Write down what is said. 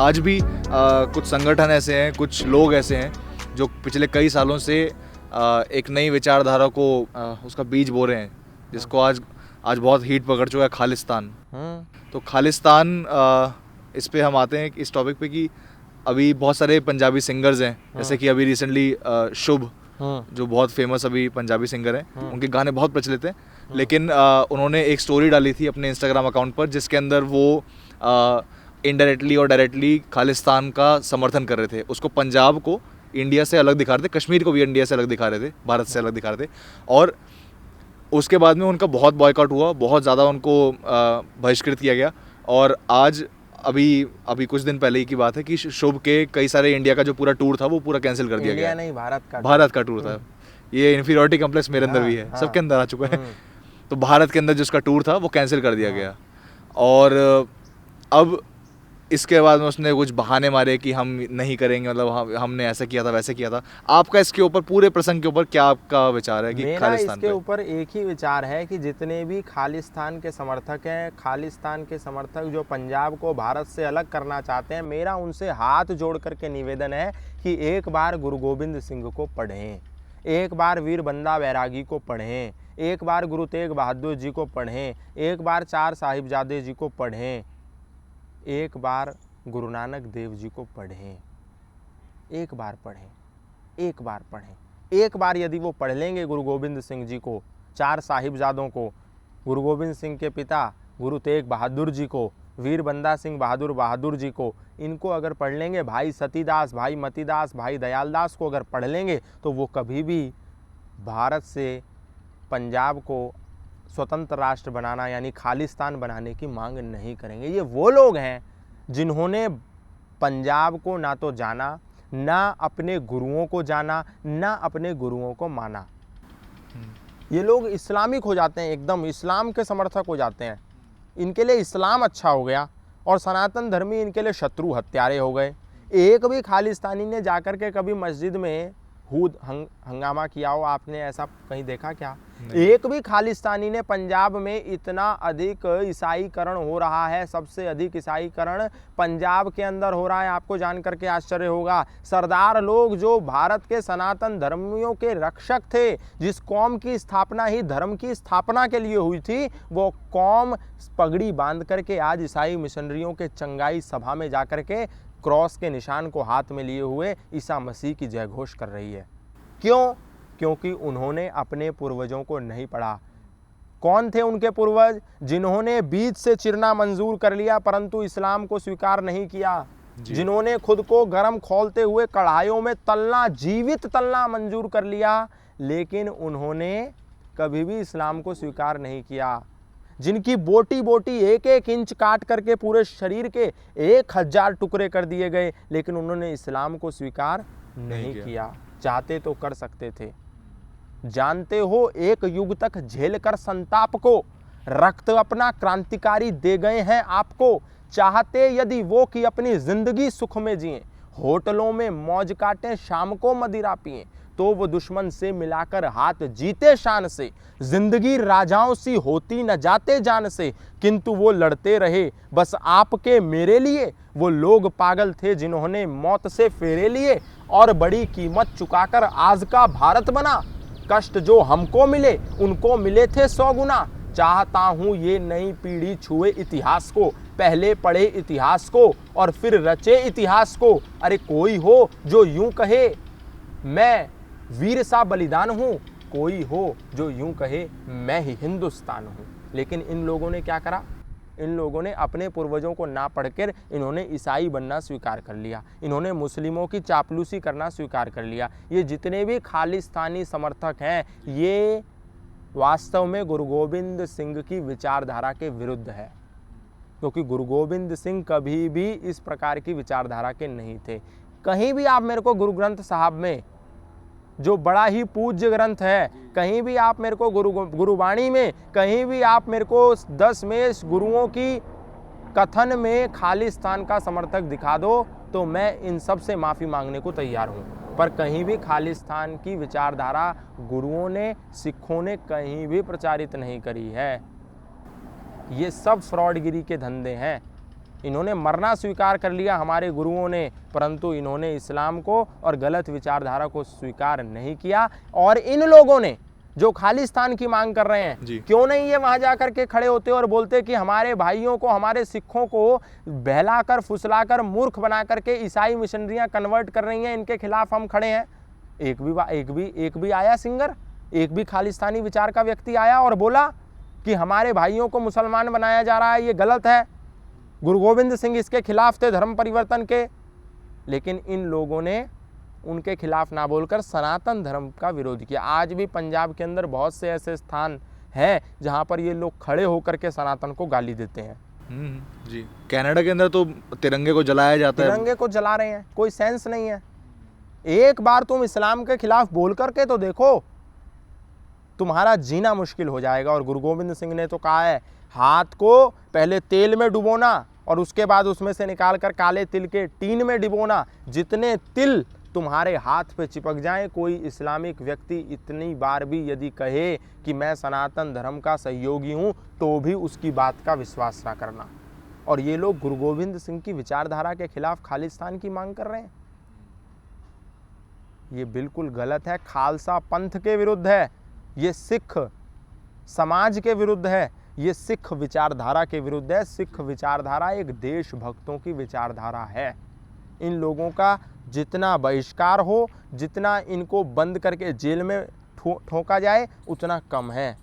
आज भी कुछ संगठन ऐसे हैं, कुछ लोग ऐसे हैं जो पिछले कई सालों से एक नई विचारधारा को उसका बीज बो रहे हैं, जिसको आज बहुत हीट पकड़ चुका है, खालिस्तान। तो खालिस्तान इस पे हम आते हैं इस टॉपिक पे कि अभी बहुत सारे पंजाबी सिंगर्स हैं, जैसे कि अभी रिसेंटली शुभ जो बहुत फेमस अभी पंजाबी सिंगर हैं, उनके गाने बहुत प्रचलित हैं, लेकिन उन्होंने एक स्टोरी डाली थी अपने इंस्टाग्राम अकाउंट पर जिसके अंदर वो इनडायरेक्टली और डायरेक्टली खालिस्तान का समर्थन कर रहे थे। उसको पंजाब को इंडिया से अलग दिखा रहे थे, कश्मीर को भी इंडिया से अलग दिखा रहे थे, भारत से अलग दिखा रहे थे। और उसके बाद में उनका बहुत बॉयकॉट हुआ, बहुत ज़्यादा उनको बहिष्कृत किया गया। और आज अभी कुछ दिन पहले ही की बात है कि शुभ के कई सारे इंडिया का जो पूरा टूर था वो पूरा कैंसिल कर दिया गया। नहीं, भारत का टूर था। ये इन्फीरियरिटी कॉम्प्लेक्स मेरे अंदर भी है, सबके अंदर आ चुका है। तो भारत के अंदर जिसका टूर था वो कैंसिल कर दिया गया। और अब इसके बाद में उसने कुछ बहाने मारे कि हम नहीं करेंगे, मतलब हमने ऐसा किया था, वैसे किया था। आपका इसके ऊपर, पूरे प्रसंग के ऊपर क्या आपका विचार है? कि मेरा इसके ऊपर एक ही विचार है कि जितने भी खालिस्तान के समर्थक हैं, खालिस्तान के समर्थक जो पंजाब को भारत से अलग करना चाहते हैं, मेरा उनसे हाथ जोड़ करके निवेदन है कि एक बार गुरु गोविंद सिंह को पढ़ें, एक बार वीर बंदा बैरागी को पढ़ें, एक बार गुरु तेग बहादुर जी को पढ़ें, एक बार चार साहिबजादे जी को पढ़ें, एक बार गुरु नानक देव जी को पढ़ें। एक बार पढ़ें, एक बार पढ़ें। एक बार यदि वो पढ़ लेंगे गुरु गोविंद सिंह जी को, चार साहिबजादों को, गुरु गोविंद सिंह के पिता गुरु तेग बहादुर जी को, वीर बंदा सिंह बहादुर जी को, इनको अगर पढ़ लेंगे, भाई सतीदास, भाई मतीदास, भाई दयालदास को अगर पढ़ लेंगे, तो वो कभी भी भारत से पंजाब को स्वतंत्र राष्ट्र बनाना यानी खालिस्तान बनाने की मांग नहीं करेंगे। ये वो लोग हैं जिन्होंने पंजाब को ना तो जाना, ना अपने गुरुओं को जाना, ना अपने गुरुओं को माना। ये लोग इस्लामिक हो जाते हैं, एकदम इस्लाम के समर्थक हो जाते हैं। इनके लिए इस्लाम अच्छा हो गया और सनातन धर्मी इनके लिए शत्रु हत्यारे हो गए। एक भी खालिस्तानी ने जाकर के कभी मस्जिद में हूद हंगामा किया हो, आपने ऐसा कहीं देखा क्या? एक भी खालिस्तानी ने, पंजाब में इतना अधिक ईसाईकरण हो रहा है, सबसे अधिक ईसाईकरण पंजाब के अंदर हो रहा है, आपको जान करके आश्चर्य होगा। सरदार लोग जो भारत के सनातन धर्मियों के रक्षक थे, जिस कौम की स्थापना ही धर्म की स्थापना के लिए हुई थी, वो कौम पगड़ी बांध करके आज ईसाई मिशनरियों के चंगाई सभा में जाकर के क्रॉस के निशान को हाथ में लिए हुए ईसा मसीह की जय घोष कर रही है। क्यों? क्योंकि उन्होंने अपने पूर्वजों को नहीं पढ़ा। कौन थे उनके पूर्वज? जिन्होंने बीज से चिरना मंजूर कर लिया परंतु इस्लाम को स्वीकार नहीं किया, जिन्होंने खुद को गर्म खौलते हुए कढ़ाइयों में तलना, जीवित तलना मंजूर कर लिया, लेकिन उन्होंने कभी भी इस्लाम को स्वीकार नहीं किया, जिनकी बोटी बोटी एक एक इंच काट करके पूरे शरीर के 1000 टुकड़े कर दिए गए, लेकिन उन्होंने इस्लाम को स्वीकार नहीं किया। चाहते तो कर सकते थे। जानते हो, एक युग तक झेल कर संताप को रक्त अपना क्रांतिकारी दे गए हैं आपको। चाहते यदि वो कि अपनी जिंदगी सुख में जिए, होटलों में मौज काटें, शाम को मदिरा पिए, तो वो दुश्मन से मिलाकर हाथ जीते शान से। जिंदगी राजाओं सी होती न जाते जान से, किंतु वो लड़ते रहे बस आपके मेरे लिए। वो लोग पागल थे जिन्होंने मौत से फेरे लिए, और बड़ी कीमत चुकाकर आज का भारत बना। कष्ट जो हमको मिले उनको मिले थे 100 गुना। चाहता हूं ये नई पीढ़ी छुए इतिहास को, पहले पढ़े इतिहास को और फिर रचे इतिहास को। अरे कोई हो जो यूं कहे मैं वीर सा बलिदान हूं, कोई हो जो यूं कहे मैं ही हिंदुस्तान हूं। लेकिन इन लोगों ने क्या करा? इन लोगों ने अपने पूर्वजों को ना पढ़कर इन्होंने ईसाई बनना स्वीकार कर लिया, इन्होंने मुस्लिमों की चापलूसी करना स्वीकार कर लिया। ये जितने भी खालिस्तानी समर्थक हैं, ये वास्तव में गुरु गोविंद सिंह की विचारधारा के विरुद्ध है, क्योंकि गुरु गोविंद सिंह कभी भी इस प्रकार की विचारधारा के नहीं थे। कहीं भी आप मेरे को गुरु ग्रंथ साहब में, जो बड़ा ही पूज्य ग्रंथ है, कहीं भी आप मेरे को गुरुवाणी में, कहीं भी आप मेरे को 10 में गुरुओं की कथन में खालिस्तान का समर्थक दिखा दो, तो मैं इन सब से माफ़ी मांगने को तैयार हूँ। पर कहीं भी खालिस्तान की विचारधारा गुरुओं ने, सिखों ने कहीं भी प्रचारित नहीं करी है। ये सब फ्रॉडगिरी के धंधे हैं। इन्होंने मरना स्वीकार कर लिया हमारे गुरुओं ने, परंतु इन्होंने इस्लाम को और गलत विचारधारा को स्वीकार नहीं किया। और इन लोगों ने जो खालिस्तान की मांग कर रहे हैं, क्यों नहीं ये वहां जाकर के खड़े होते और बोलते कि हमारे भाइयों को, हमारे सिखों को बहलाकर, फुसलाकर, मूर्ख बना करके ईसाई मिशनरियां कन्वर्ट कर रही हैं, इनके खिलाफ हम खड़े हैं। एक भी आया सिंगर, एक भी खालिस्तानी विचार का व्यक्ति आया और बोला कि हमारे भाइयों को मुसलमान बनाया जा रहा है, ये गलत है। गुरु गोविंद सिंह इसके खिलाफ थे, धर्म परिवर्तन के। लेकिन इन लोगों ने उनके खिलाफ ना बोलकर सनातन धर्म का विरोध किया। आज भी पंजाब के अंदर बहुत से ऐसे स्थान हैं जहां पर ये लोग खड़े होकर के सनातन को गाली देते हैं। जी, कनाडा के अंदर तो तिरंगे को जलाया जाता है। तिरंगे को जला रहे हैं, कोई सेंस नहीं है। एक बार तुम इस्लाम के खिलाफ बोल करके तो देखो, तुम्हारा जीना मुश्किल हो जाएगा। और गुरु गोविंद सिंह ने तो कहा है, हाथ को पहले तेल में डुबोना और उसके बाद उसमें से निकाल कर काले तिल के टीन में डुबोना। जितने तिल तुम्हारे हाथ पे चिपक जाएं, कोई इस्लामिक व्यक्ति इतनी बार भी यदि कहे कि मैं सनातन धर्म का सहयोगी हूं, तो भी उसकी बात का विश्वास ना करना। और ये लोग गुरु गोविंद सिंह की विचारधारा के खिलाफ खालिस्तान की मांग कर रहे हैं, ये बिल्कुल गलत है। खालसा पंथ के विरुद्ध है, ये सिख समाज के विरुद्ध है, ये सिख विचारधारा के विरुद्ध है। सिख विचारधारा एक देशभक्तों की विचारधारा है। इन लोगों का जितना बहिष्कार हो, जितना इनको बंद करके जेल में ठोका जाए, उतना कम है।